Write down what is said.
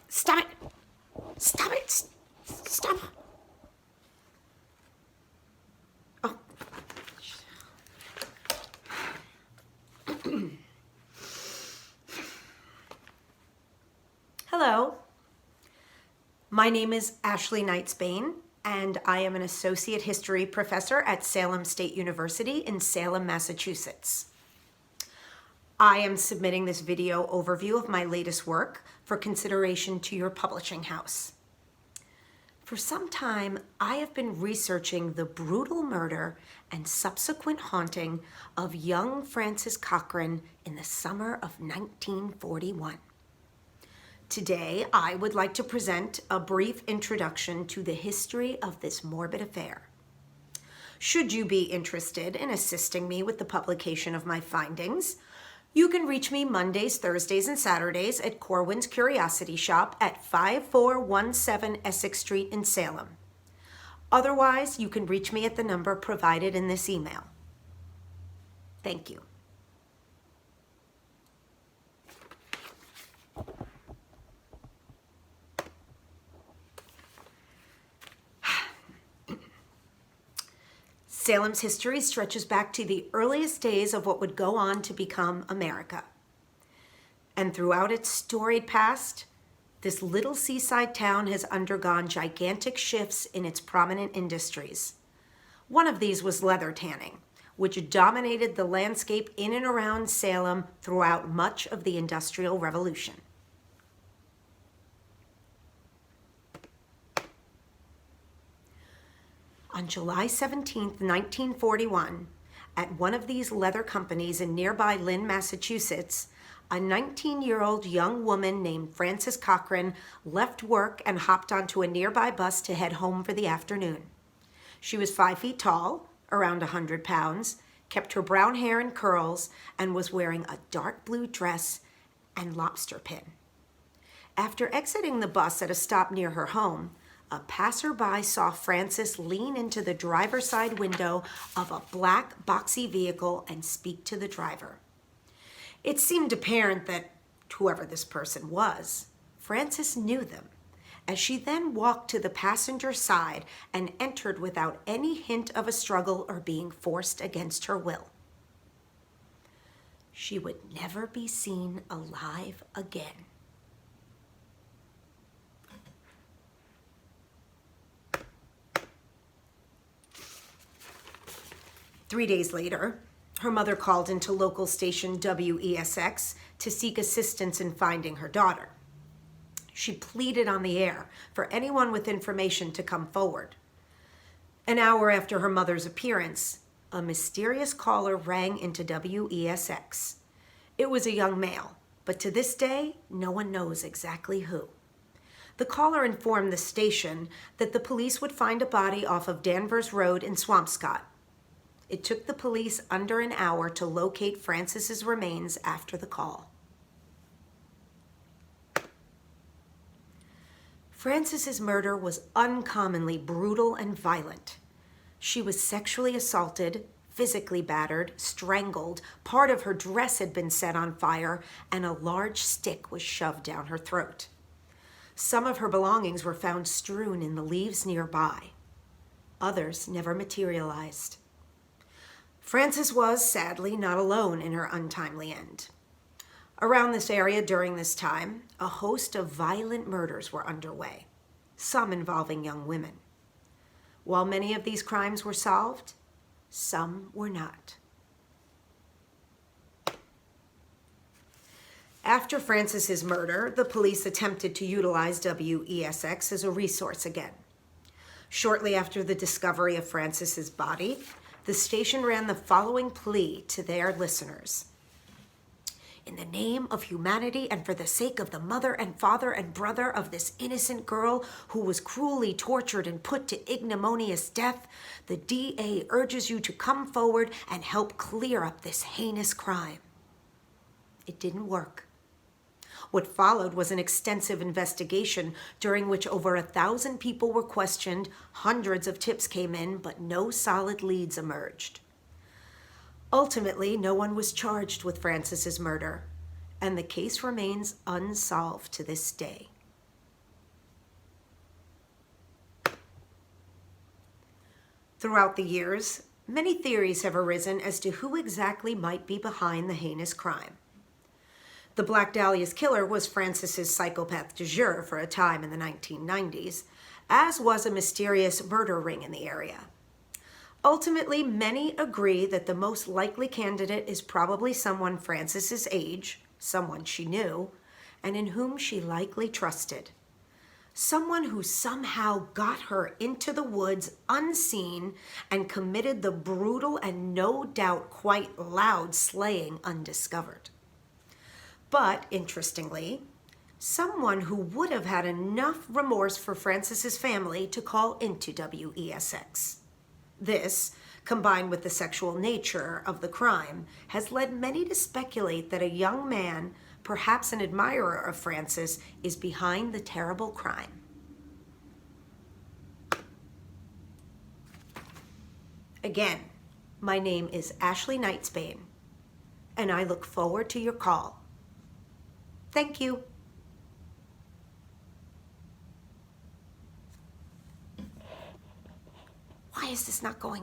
Stop it! Stop it! Stop! Oh. Hello. My name is Ashley Knightsbane, and I am an associate history professor at Salem State University in Salem, Massachusetts. I am submitting this video overview of my latest work for consideration to your publishing house. For some time, I have been researching the brutal murder and subsequent haunting of young Frances Cochran in the summer of 1941. Today, I would like to present a brief introduction to the history of this morbid affair. Should you be interested in assisting me with the publication of my findings, you can reach me Mondays, Thursdays, and Saturdays at Corwin's Curiosity Shop at 5417 Essex Street in Salem. Otherwise, you can reach me at the number provided in this email. Thank you. Salem's history stretches back to the earliest days of what would go on to become America. And throughout its storied past, this little seaside town has undergone gigantic shifts in its prominent industries. One of these was leather tanning, which dominated the landscape in and around Salem throughout much of the Industrial Revolution. On July 17, 1941, at one of these leather companies in nearby Lynn, Massachusetts, a 19-year-old young woman named Frances Cochran left work and hopped onto a nearby bus to head home for the afternoon. She was 5 feet tall, around 100 pounds, kept her brown hair in curls, and was wearing a dark blue dress and lobster pin. After exiting the bus at a stop near her home, a passerby saw Frances lean into the driver's side window of a black, boxy vehicle and speak to the driver. It seemed apparent that whoever this person was, Frances knew them, as she then walked to the passenger side and entered without any hint of a struggle or being forced against her will. She would never be seen alive again. Three days later, her mother called into local station WESX to seek assistance in finding her daughter. She pleaded on the air for anyone with information to come forward. An hour after her mother's appearance, a mysterious caller rang into WESX. It was a young male, but to this day, no one knows exactly who. The caller informed the station that the police would find a body off of Danvers Road in Swampscott. It took the police under an hour to locate Frances's remains after the call. Frances's murder was uncommonly brutal and violent. She was sexually assaulted, physically battered, strangled, part of her dress had been set on fire, and a large stick was shoved down her throat. Some of her belongings were found strewn in the leaves nearby. Others never materialized. Frances was, sadly, not alone in her untimely end. Around this area during this time, a host of violent murders were underway, some involving young women. While many of these crimes were solved, some were not. After Frances's murder, the police attempted to utilize WESX as a resource again. Shortly after the discovery of Frances's body, the station ran the following plea to their listeners. In the name of humanity and for the sake of the mother and father and brother of this innocent girl who was cruelly tortured and put to ignominious death, the DA urges you to come forward and help clear up this heinous crime. It didn't work. What followed was an extensive investigation during which over 1,000 people were questioned, hundreds of tips came in, but no solid leads emerged. Ultimately, no one was charged with Frances's murder, and the case remains unsolved to this day. Throughout the years, many theories have arisen as to who exactly might be behind the heinous crime. The Black Dahlia's killer was Francis's psychopath du jour for a time in the 1990s, as was a mysterious murder ring in the area. Ultimately, many agree that the most likely candidate is probably someone Francis's age, someone she knew, and in whom she likely trusted. Someone who somehow got her into the woods unseen and committed the brutal and no doubt quite loud slaying undiscovered. But, interestingly, someone who would have had enough remorse for Francis's family to call into WESX. This, combined with the sexual nature of the crime, has led many to speculate that a young man, perhaps an admirer of Francis, is behind the terrible crime. Again, my name is Ashley Knightsbane, and I look forward to your call. Thank you. Why is this not going?